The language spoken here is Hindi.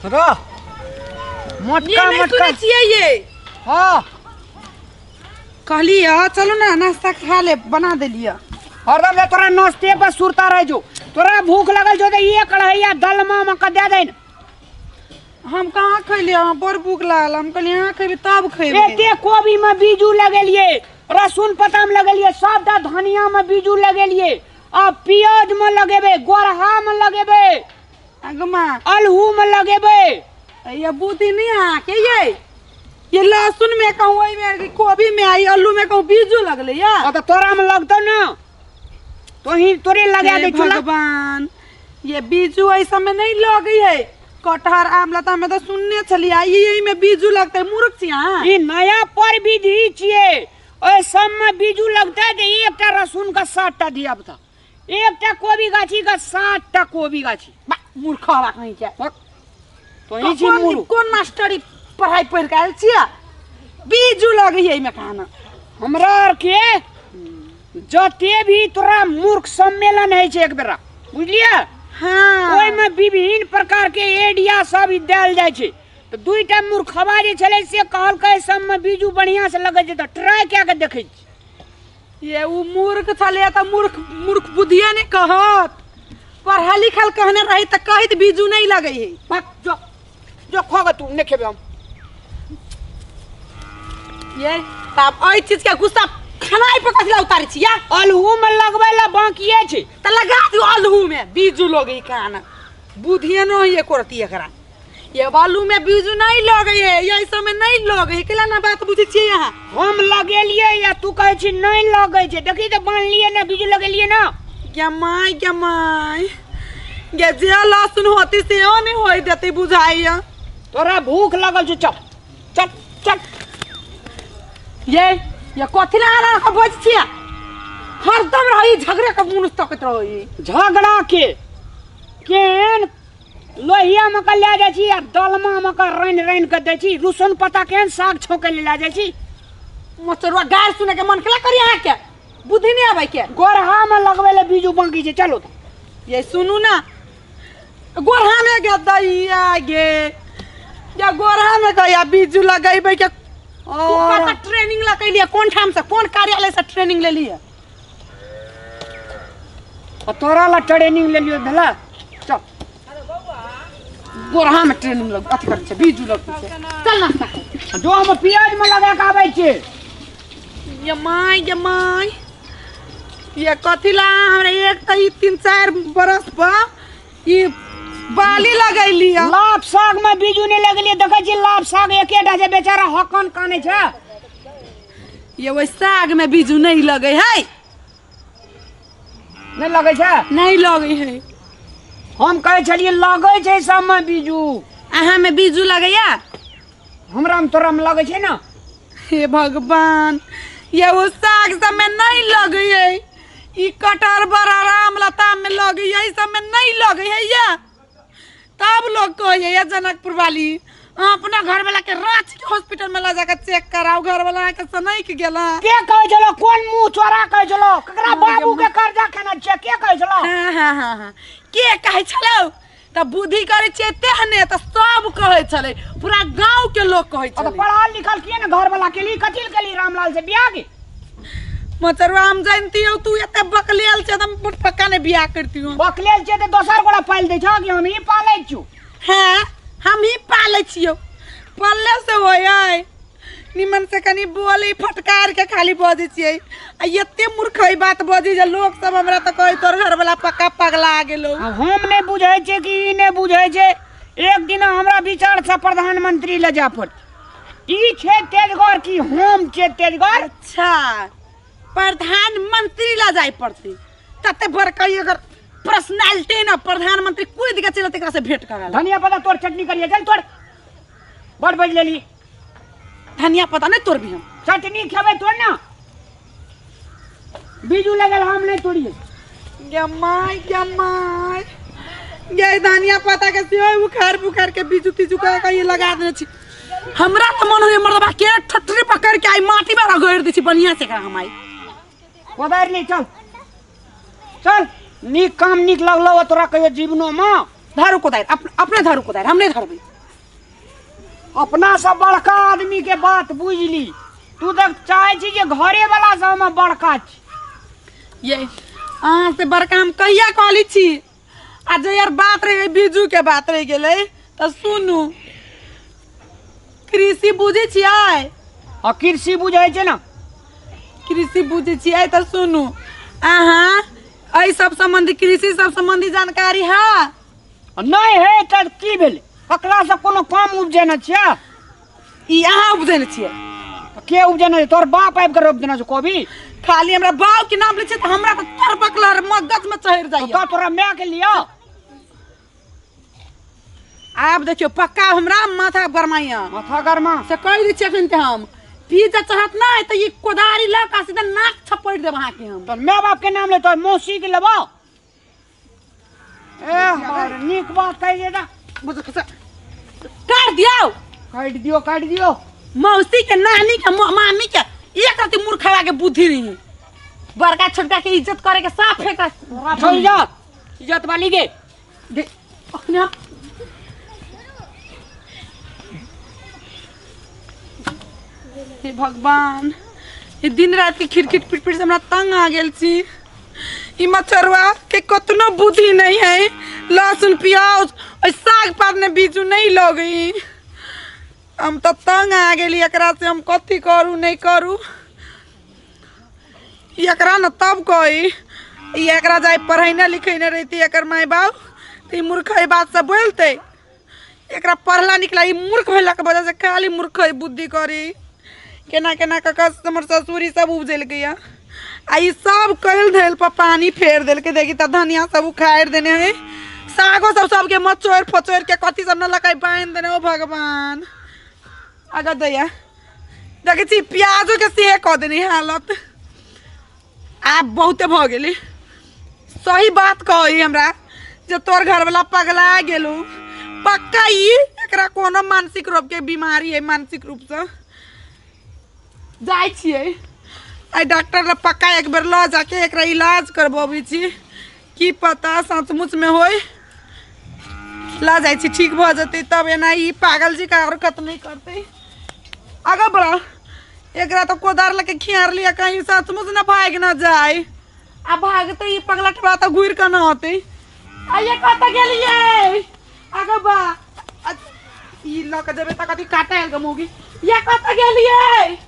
रो मोटका मोटका ये हाँ कहलिए चलो ना नाश्ता खा ले बना देलिए। हरदम ले तोरा नाश्ते पर सुरता रह जो तोरा भूख लगल जो ये कढ़ैया दलमा में दे दे हम कहाँ खैलिए बड़ भूख लागल हम कहलिए यहाँ खेबे तब खेबे। एते कोबी में बीजू लगेलिए रसुन पत्ता में लगेलिए सबटा धनिया में बीजू लगेलिए आ प्याज में लगेबे गोरहा में लगेबे अगमा अलहू में लगेबे ये बुद्धि नहीं आ के ये लहसुन में कहूँ में कोबी में आई आलू में कहूँ बीजू लगले या तो तोरा में लगतो ना तो ही तोरे लगा दे भगवान ये बीजू ऐसा में नहीं लगी है कटहर आम लता में तो सुनने चलिए यही में बीजू लगता है मूर्ख छिया ये नया पर विधि छिए ओए सब में बीजू लगता है एकटा रसुन का 60टा दिया बता एकटा कोबी गाछी का 60टा कोबी गाछी मूर्ख हवा कहीं क्या तो ही छी मूर्ख कौन मास्टरी पढ़ाई पढ़ के आयल छिया बीजू लगे है में कहना हमरा आर के जते भी तोरा मूर्ख सम्मेलन है छे एक बेरा बुझलिए हाँ ओइ में विभिन्न प्रकार के एडिया सब देल जाय छे तो दुईटा मूर्खवा जे छले से कहल के सब में बीजू बढ़िया से लगे जे तो ट्राई क्या के देखे ये वो मूर्ख छले त मूर्ख मूर्ख बुद्धिया ने कहत पढ़ा लिखल कहने रही त कहित बीजू नहीं लगे है पक जो खोगा तू ने खेबे हम ये तब ओइ चीज के गुस्सा खानाई पे कसला उतारी छिया अलहू में लगबै ला बाकिए छे त लगा दू आलू में बीजू लगे कान बुद्धिया न ये करती एकरा ये आलू में बीजू नहीं लगे है ये सब में नहीं लगे है केला ना बात बुझी छिए यहां हम लगेलिए या तू कहे छी नहीं लगे छे देखी त बांध लिए ना बीजू लगेलिए ना क्या माय ये जे लहसुन होती से ओ नहीं होई देती बुझाइया तोरा भूख लगल छे चल चल चल ये कथि ला का बोझ छिया हरदम रही झगड़े का मुंह तकत रही झगड़ा के केन लोहिया में का ले जाय छी आ दलमा में का रैन रैन के दै छी रुसन पता केन साग छोके ले जाय छी मोचरवा गार सुने के मन केला करी यहां के बुद्धि नहीं आवे के गोरहा में लगवे ले बीजू बाकी छे चलो ये सुनू ना गोरहा में के दैया गे या गोरहा में गया बीजू लगाइबे के और ट्रेनिंग लगा लिया कौन ठाम से कौन कार्यालय से ट्रेनिंग ले लिया और तोरा ला ट्रेनिंग ले लियो भला चल गोरहा में ट्रेनिंग लग अथी कर छे बीजू लग छे चल नाश्ता कर जो हम प्याज में लगा के आबै छे ये माय ये कथि ला हमरा एक त 3-4 बरस पर ई बाली लगैली लाभ साग में बीजू नहीं लगलिए देखे छी लाभ साग एकेटा जे बेचारा हकन काने छे ये वो साग में बीजू नहीं लगे है नहीं लगे छे नहीं लगे है हम कहे छलिए लगे छे सब में बीजू अहाँ में बीजू लगैया हमरा में तोरा में लगे छे ना हे भगवान ये वो साग सब में नहीं लगे है ई कटहर बड़ा राम लता में लगे है सब में नहीं लगे है या तब लोग कहे ये जनकपुर वाली अपना घर वाला के रांची के हॉस्पिटल में ला जाकर चेक कराओ घर वाला के सनई के गेला के कहे चलो कौन मुंह चोरा कहे चलो ककरा बाबू के कर्जा खाना छे के कहे चलो हां के कहे चलो त बुद्धि करे चेते हने त सब कहे चले पूरा गांव के लोग कहे चले तो पढ़ा लिखल किए ना घर वाला के लिए कथिल के लिए रामलाल से बियाह के मचरवा हम जानती हो तू एते बकलेल छे त मोट पक्का ने बियाह करती हो बकलेल छे त दोसर गोड़ा पाल दे छ कि हम ही पालै छु हां हम ही पाले छियो पल्ले से होय निमन से कनी बोली फटकार के खाली बजे छिए आ एते मूर्खई बात बजे जे लोग सब हमरा त कहि तोर घर वाला पक्का पगला गेलो हम ने बुझै छे कि ई ने बुझै छे एक दिन हमरा विचार से प्रधानमंत्री ले जा पड़ ई छे तेजगर की हम छे तेजगर अच्छा प्रधानमंत्री ला जाय पड़ती तते बड़कई अगर पर्सनालिटी ना प्रधानमंत्री कोई दिक्कत चलत एकरा से भेंट करा धनिया पत्ता तोड़ चटनी करिए चल तोड़ बड़ बज लेली धनिया पत्ता नहीं तोड़ भी हम चटनी खेबे तोड़ ना बीजू लगल हम नहीं तोड़िए जमाई ये धनिया पत्ता के सेव बुखार के बीजू तीजू का ये लगा देने छी हमरा त मन होय मर्दबा के ठठरी पकड़ के आई माटी में रगड़ दी छी बढ़िया से करा हम आई कोदार नहीं चल चल निक काम निक लगलो तोरा कहियो जीवनो में धरू कोदार अपने धरू कोदार हमने धरबे। अपना सब बड़का आदमी के बात बुझली, तू तक चाहे छी जे घरे वाला सब में बड़का छी। ये अहाँ से बड़का हम कहिया कहली छी। आज यार बात रह बीजू के बात रह गेले तो सुनू, कृषि बुझे छियै? कृषि बुझे छे ना, कृषि बुझे छियै तो सुनू, अहाँ एहि सब संबंधी कृषि सब संबंधी जानकारी है? नहीं है त की भेल? ककरा से कोनो काम उपजेने छियै? ई अहाँ उपजेने छियै? के उपजेने छै? तोर बाप आबि कर उपजेने छै कोबी? खाली हमरा बाप के नाम ले छै त हमरा त तर बकलर मगज में चढ़ जाइए। तो तोरा माय के लिया आब देखियो पक्का हमरा माथा गरमाइया, माथा गरमा से कह दी छी अखन ते हम पीजा चाहत ना त ई कोदारी लका सीधा नाक छपड़ देब अहाँ के हम। तो माय बाप के नाम ले तो मौसी के लेबो। ए हमर नीक बात कह दे दा, काट दियो काट दियो। मौसी के नानी के मामी के एक रति मूर्खवा के बुद्धि नहीं, बड़का छोटका के इज्जत करे के साफ फेंक छोड़ जा इज्जत वाली के दे अखने आप हे भगवान, ये दिन रात के खिड़खिट पिटपिट से हमरा तंग आ गेल छी। ई मच्छरवा के कतनो बुद्धि नहीं है, लहसुन प्याज और साग पात ने बीजू नहीं लगी। हम तो तंग आ गेली एकरा से, हम कथी करू नहीं करू। एकरा न तब कही एकरा जाए पढ़े लिखे न रहती एकर माय बाप तो मूर्ख बात सब बोलते। एकरा पढ़ला निकला ई मूर्ख भेला के वजह से खाली मूर्ख बुद्धि करी। केना केना ककस हमर ससुरी सब उपजेल गया आ ई सब कल धैल पर पानी फेर देल के देखी त धनिया सब उखाड़ देने है, सागो सब सबके मचोर फचोर के कथी सब न लगाई बांध देने। ओ भगवान अगर दैया देखे छी प्याजो के से कह देने हालत आप बहुते भ गेली। सही बात कही हमरा जे तोर घर वाला पगला गेलू, पक्का ई एकरा कोनो मानसिक रोग के बीमारी है। मानसिक रूप से जाय छियै आई डॉक्टर ला पक्का एक बेर ल जाके एकरा इलाज करबोबी छी, की पता सचमुच में होय। ला जाय छी ठीक भ जते तब एना ई पागल जी का हरकत नहीं करते। आगे बढ़ा एकरा तो कोदार लेके खियार लिया कहीं सचमुच न भाग न जाए। अब भागते ई पगला टबा तो घूर के न होते। आइए कत गेलिए आगे बा ई लक जबे तक कथी काटे गमोगी ये कत गेलिए।